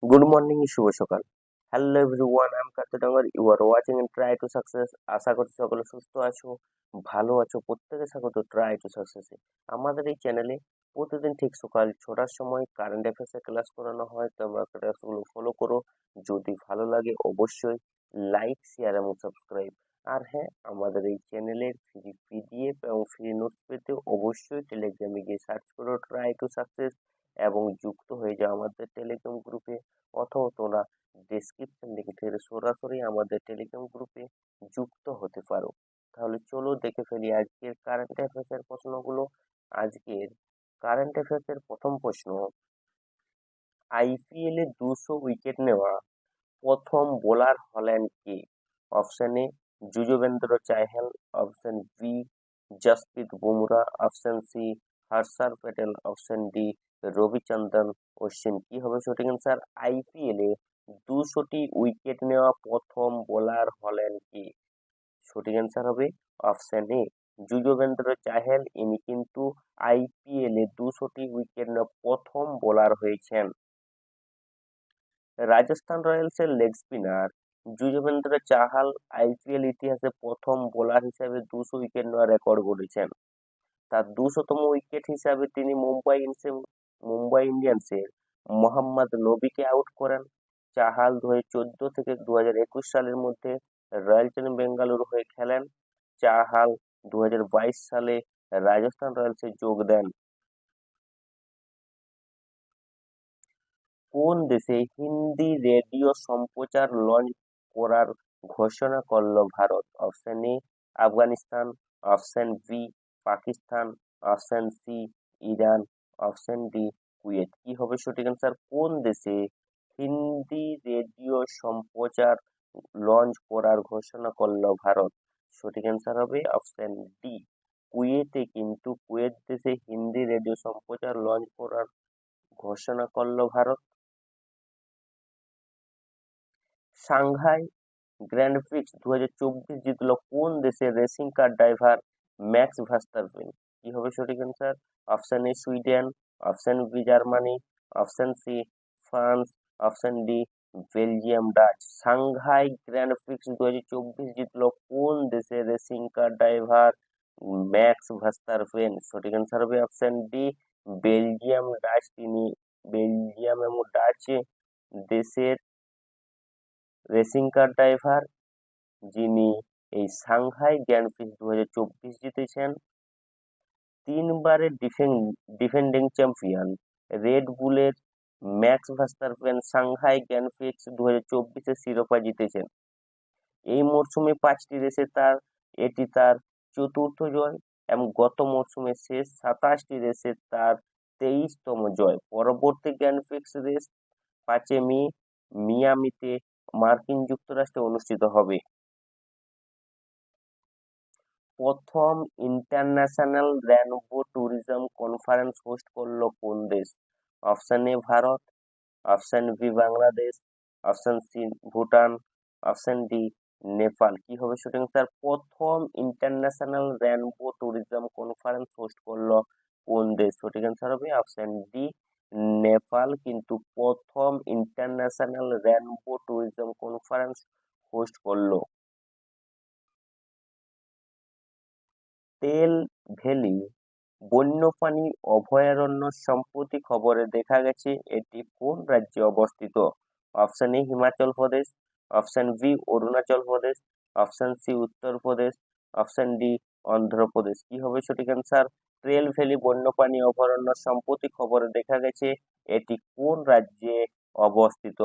Good morning, শুভ সকাল। Hello everyone, I am Kartik. You are watching and try to success. আশা করছি সকলে সুস্থ আছো, ভালো আছো। প্রত্যেকে স্বাগত ট্রাই টু সাকসেসে। আমাদের এই চ্যানেলে প্রতিদিন ঠিক সকাল 6টার সময় কারেন্ট অ্যাফেয়ার্সের ক্লাস করানো হয়। তোমরা ক্লাসগুলো ফলো করো। যদি ভালো লাগে অবশ্যই লাইক, শেয়ার এবং সাবস্ক্রাইব। আর হ্যাঁ, আমাদের এই চ্যানেলের ফ্রি পিডিএফ এবং ফ্রি নোটস পেতে অবশ্যই টেলিগ্রামে গিয়ে সার্চ করো ট্রাই টু সাকসেস এবং যুক্ত হয়ে যাও আমাদের টেলিগ্রাম গ্রুপে। অথবা তোমরা ডেসক্রিপশন লিঙ্ক থেকে সরাসরি আমাদের টেলিগ্রাম গ্রুপে যুক্ত হতে পারো। তাহলে চলো দেখে ফেলি আজকের কারেন্ট অ্যাফেয়ার্সের প্রশ্নগুলো। আজকের কারেন্ট অ্যাফেয়ার্সের প্রথম প্রশ্ন, আইপিএল এ 200 উইকেট নেওয়া প্রথম বোলার হলেন কে? Option A Yuzvendra Chahal, option B Jasprit Bumrah, option C Harshal Patel, option D Ravichandran Ashwin. কি হবে সঠিক অ্যান্সার? আইপিএল এ 200টি উইকেট নেওয়া প্রথম বোলার হলেন কে? সঠিক অ্যান্সার হবে অপশন এ যুজবেন্দ্র চাহেল। ইনি কিন্তু আইপিএল এ 200টি উইকেট নেওয়া প্রথম বোলার হয়েছেন। রাজস্থান রয়্যালসের leg spinner Yuzvendra Chahal IPL ইতিহাসে প্রথম বোলার হিসেবে 200 উইকেট নেওয়ার রেকর্ড গড়েছেন। তার 200তম উইকেট হিসাবে তিনি মুম্বাই ইন্ডিয়ান্সের মোহাম্মদ নবীকে আউট করেন। চাহাল 2014 থেকে 2021 সালের মধ্যে রয়্যাল চ্যালেঞ্জার্স বেঙ্গালুরু হয়ে খেলেন। চাহাল 2022 সালে রাজস্থান রয়্যালসে যোগ দেন। কোন দেশে হিন্দি রেডিও সম্প্রচার লঞ্চ করার ঘোষণা করল Bharat? Option A Afghanistan, option B Pakistan, option C Iran, option D Kuwait. কি হবে সঠিক অ্যান্সার? কোন দেশে হিন্দি রেডিও সম্প্রচার লঞ্চ করার ঘোষণা করল ভারত? সঠিক অ্যান্সার হবে অপশন ডি কুয়েতে। কিন্তু কুয়েত দেশে হিন্দি রেডিও সম্প্রচার লঞ্চ করার ঘোষণা করল ভারত। সাংহাই গ্র্যান্ড প্রিক্স 2024 জিতলো কোন দেশের racing car driver Max Verstappen? কি হবে সঠিক answer? Option A Sweden, option B Germany, option C France, option D Belgium Dutch. Shanghai Grand Prix 2024 জিতলো কোন দেশের racing car driver Max Verstappen? সঠিক অ্যান্সার হবে অপশন ডি বেলজিয়াম ডাচ। তিনি Belgium এবং ডাচ দেশের রেসিং কার ড্রাইভার, যিনি এই সাংহাই গ্র্যান্ড প্রিক্স 2024 জিতেছেন। তিনবারের ডিফেন্ডিং চ্যাম্পিয়ন রেড বুলের Max Verstappen Shanghai Grand Prix 2024 শিরোপা জিতেছেন। এই মরশুমে 5টি রেসে এটি তার চতুর্থ জয় এবং গত মরশুমে শেষ 27টি রেসে তার 23তম জয়। পরবর্তী গ্র্যান্ড প্রিক্স রেস 5 মে মিয়ামিতে মার্কিন যুক্তরাষ্ট্রে অনুষ্ঠিত হবে। প্রথম international rainbow tourism conference host করলো কোন দেশ? Option A Bharat, option B Bangladesh, option C Bhutan, option D Nepal. কি হবে সঠিক অ্যান্সার? প্রথম international rainbow tourism conference host করলো কোন দেশ? সঠিক অ্যান্সার হবে অপশন ডি নেপাল। কিন্তু প্রথম international rainbow tourism conference host করলো। তেল ভ্যালি বন্যপ্রাণী অভয়ারণ্য সম্প্রতি খবরে দেখা গেছে এটি কোন রাজ্যে অবস্থিত? Option A Himachal Pradesh, option B Arunachal Pradesh, option C Uttar Pradesh, option D Andhra Pradesh. কি হবে সঠিক অ্যান্সার? ট্রেল ভ্যালি বন্যপ্রাণী অভয়ারণ্য সম্প্রতি খবরে দেখা গেছে এটি কোন রাজ্যে অবস্থিত?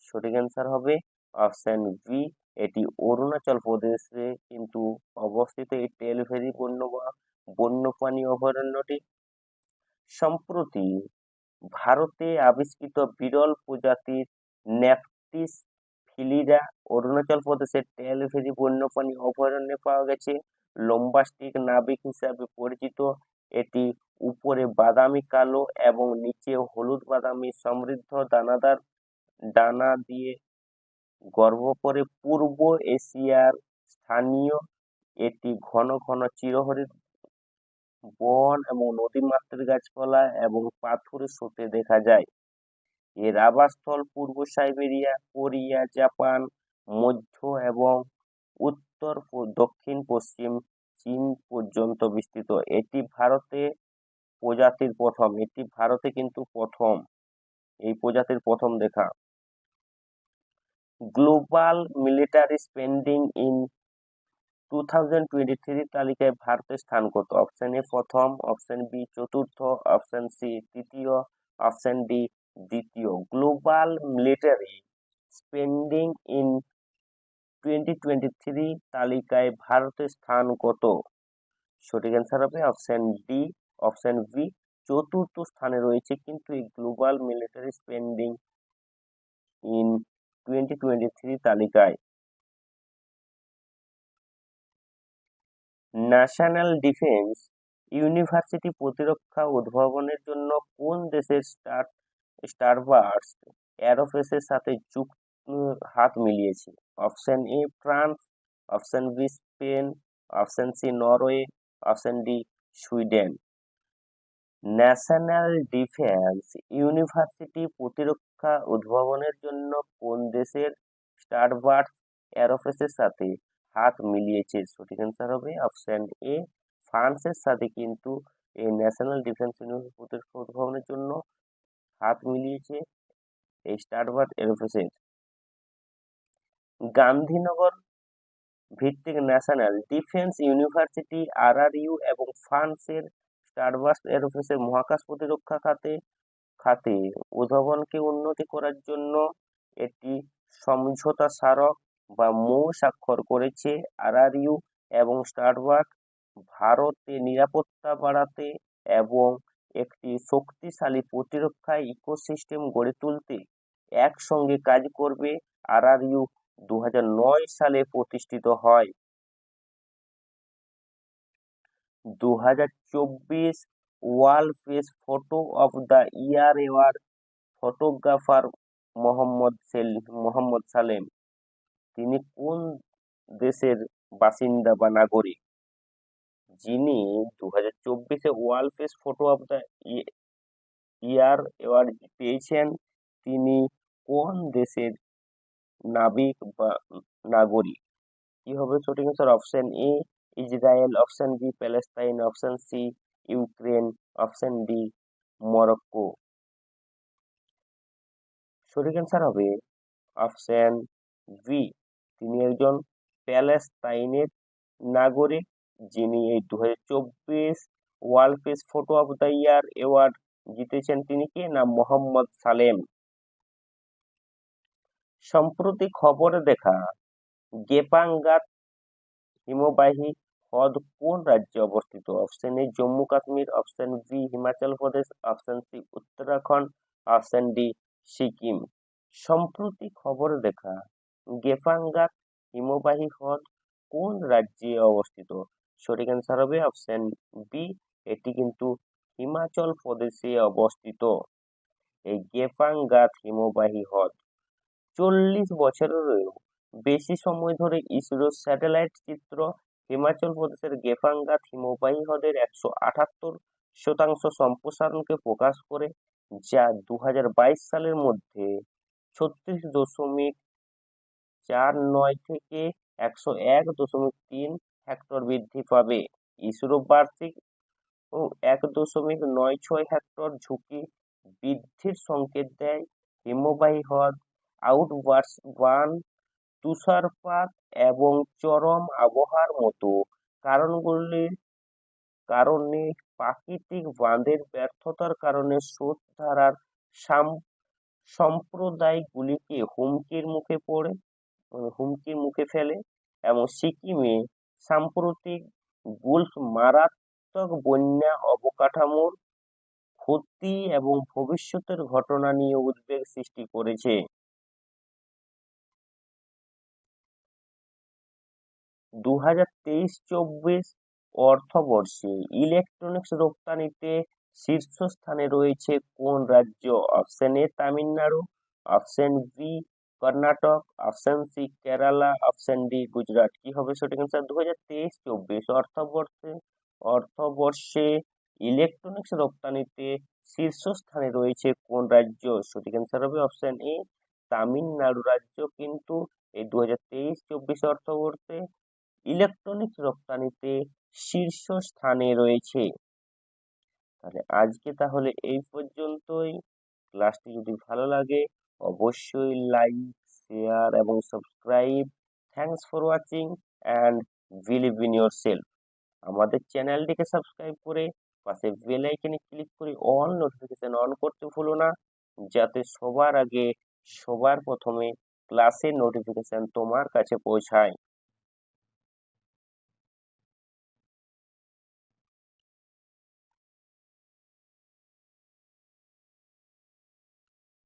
সঠিক অ্যান্সার হবে অপশন বি, এটি অরুণাচল প্রদেশে কিন্তু অবস্থিত এই ট্রেল ভ্যালি বন্যপ্রাণী অভয়ারণ্যটি। সম্প্রতি ভারতে আবিষ্কৃত বিরল প্রজাতির নেফটিস ফিলিরা অরুণাচল প্রদেশের ট্রেল ভ্যালি বন্যপ্রাণী অভয়ারণ্যে পাওয়া গেছে। লম্বাস্টিক নাবিক হিসাবে পরিচিত এটি উপরে বাদামি কালো এবং নিচে হলুদ বাদামি সমৃদ্ধ দানাদার ডানা দিয়ে গর্ভ করে। পূর্ব এশিয়ার স্থানীয় এটি ঘন ঘন চিরহরিৎ বন এবং নদীমাতৃক গাছপালা এবং পাথুরে স্রোতে দেখা যায়। এর আবাসস্থল পূর্ব সাইবেরিয়া, কোরিয়া, জাপান, মধ্য এবং উত্তর দক্ষিণ পশ্চিম চীন পর্যন্ত বিস্তৃত। এটি ভারতে প্রজাতির প্রথম, এটি ভারতে কিন্তু প্রথম, এই প্রজাতির প্রথম দেখা। গ্লোবাল মিলিটারি স্পেন্ডিং ইন 2023 তালিকায় ভারতের স্থান কত? অপশন এ প্রথম, অপশন বি চতুর্থ, অপশন সি তৃতীয়, অপশন ডি দ্বিতীয়। গ্লোবাল মিলিটারি স্পেন্ডিং ইন 2023 তালিকায় ভারতের স্থান কত? সঠিক অ্যান্সার হবে অপশন ডি, অপশন বি চতুর্থ স্থানে রয়েছে কিন্তু এই গ্লোবাল মিলিটারি স্পেন্ডিং ইন 2023 তালিকায়। ন্যাশনাল ডিফেন্স ইউনিভার্সিটি প্রতিরক্ষা উদ্ভাবনের জন্য কোন দেশের স্টারবার্স্ট এরোস্পেসের সাথে হাত মিলিয়েছে? Option A France, option B Spain, option C Norway, option D Sweden. National defence university প্রতিরক্ষা উদ্ভাবনের জন্য কোন দেশের স্টারবার্স্ট এরোস্পেসের সাথে হাত মিলিয়েছে? সঠিক অ্যান্সার হবে অপশন এ ফ্রান্সের সাথে কিন্তু এই ন্যাশনাল ডিফেন্স ইউনিভার্সিটি প্রতিরক্ষা উদ্ভাবনের জন্য হাত মিলিয়েছে এই স্টারবার্স্ট এরোস্পেসের। গান্ধীনগর ভিত্তিক ন্যাশনাল ডিফেন্স ইউনিভার্সিটি আরআরইউ এবং ফ্রান্সের স্টারবার্স্ট এরোস্পেসের মহাকাশ প্রতিরক্ষা খাতে উদ্ভাবনকে উন্নতি করার জন্য একটি সমঝোতা স্মারক বা মৌ স্বাক্ষর করেছে। আরআরইউ এবং স্টারবার্স্ট ভারতে নিরাপত্তা বাড়াতে এবং একটি শক্তিশালী প্রতিরক্ষা ইকোসিস্টেম গড়ে তুলতে একসঙ্গে কাজ করবে। আরআরইউ 2009 সালে প্রতিষ্ঠিত হয়। 2024 world press photo of the year award photographer Mohammad Salem, তিনি কোন দেশের বাসিন্দা বা নাগরিক? যিনি 2024 world press photo of the year award পেয়েছেন, তিনি কোন দেশের নাবিক বা নাগরিক? কি হবে সঠিক answer? Option A Israel, option B Palestine, option C Ukraine, option D Morocco. সঠিক অ্যান্সার হবে অপশন বি, তিনি একজন প্যালেস্তাইনের নাগরিক, যিনি এই 2024 world peace photo of the year award জিতেছেন। তিনি কে? না মোহাম্মদ সালেম। সম্প্রতি খবরে দেখা গেপাঙ্গাত হিমবাহী হ্রদ কোন রাজ্যে অবস্থিত? Option A Jammu Kashmir, option B Himachal Pradesh, option C Uttarakhand, option D Sikkim. সম্প্রতি খবরে দেখা গেপাঙ্গাত হিমবাহী হ্রদ কোন রাজ্যে অবস্থিত? সঠিক অ্যান্সার হবে অপশন বি, এটি কিন্তু হিমাচল প্রদেশে অবস্থিত এই গেপাঙ্গাত হিমবাহী হ্রদ। 40 বছরেরও বেশি সময় ধরে ইসরোর স্যাটেলাইট চিত্র হিমাচল প্রদেশের গেপাঙ্গাত হিমবাহী হ্রদের 178% সম্প্রসারণকে প্রকাশ করে, যা 2022 সালের মধ্যে 36.49 থেকে 101.3 হেক্টর বৃদ্ধি পাবে। ইসরো বার্ষিক 1.96 হেক্টর ঝুঁকি বৃদ্ধির সংকেত দেয়। হিমবাহী হ্রদ আউটবার্ন, তুষারপাত এবং চরম আবহাওয়ার মতো কারণগুলির কারণে প্রাকৃতিক বাঁধের ব্যর্থতার কারণে স্রোতধারার সম্প্রদায়গুলিকে হুমকির মুখে ফেলে এবং সিকিমে সাম্প্রতিক গুলফ মারাত্মক বন্যা, অবকাঠামোর ক্ষতি এবং ভবিষ্যতের ঘটনা নিয়ে উদ্বেগ সৃষ্টি করেছে। 2023-24 অর্থবর্ষে ইলেকট্রনিক্স রপ্তানিতে শীর্ষস্থানে রয়েছে কোন রাজ্য? Option A Tamil Nadu, option B Karnataka, option C Kerala, option D Gujarat. কি হবে সঠিক অ্যান্সার? 2023-24 অর্থবর্ষে ইলেকট্রনিক্স রপ্তানিতে শীর্ষস্থানে রয়েছে কোন রাজ্য? সঠিক অ্যান্সার হবে অপশন এ তামিলনাড়ু রাজ্য কিন্তু এই 2023-24 অর্থবর্ষে ইলেকট্রনিক্স রপ্তানিতে শীর্ষস্থানে রয়েছে। তাহলে এই পর্যন্তই। ক্লাসটি যদি ভালো লাগে অবশ্যই লাইক, শেয়ার এবং subscribe. Thanks for watching and believe in yourself. আমাদের চ্যানেলটিকে সাবস্ক্রাইব করে পাশে বেল আইকনে ক্লিক করে অল নোটিফিকেশন অন করতে ভুলো না, যাতে সবার আগে সবার প্রথমে ক্লাসের নোটিফিকেশন তোমার কাছে পৌঁছায়।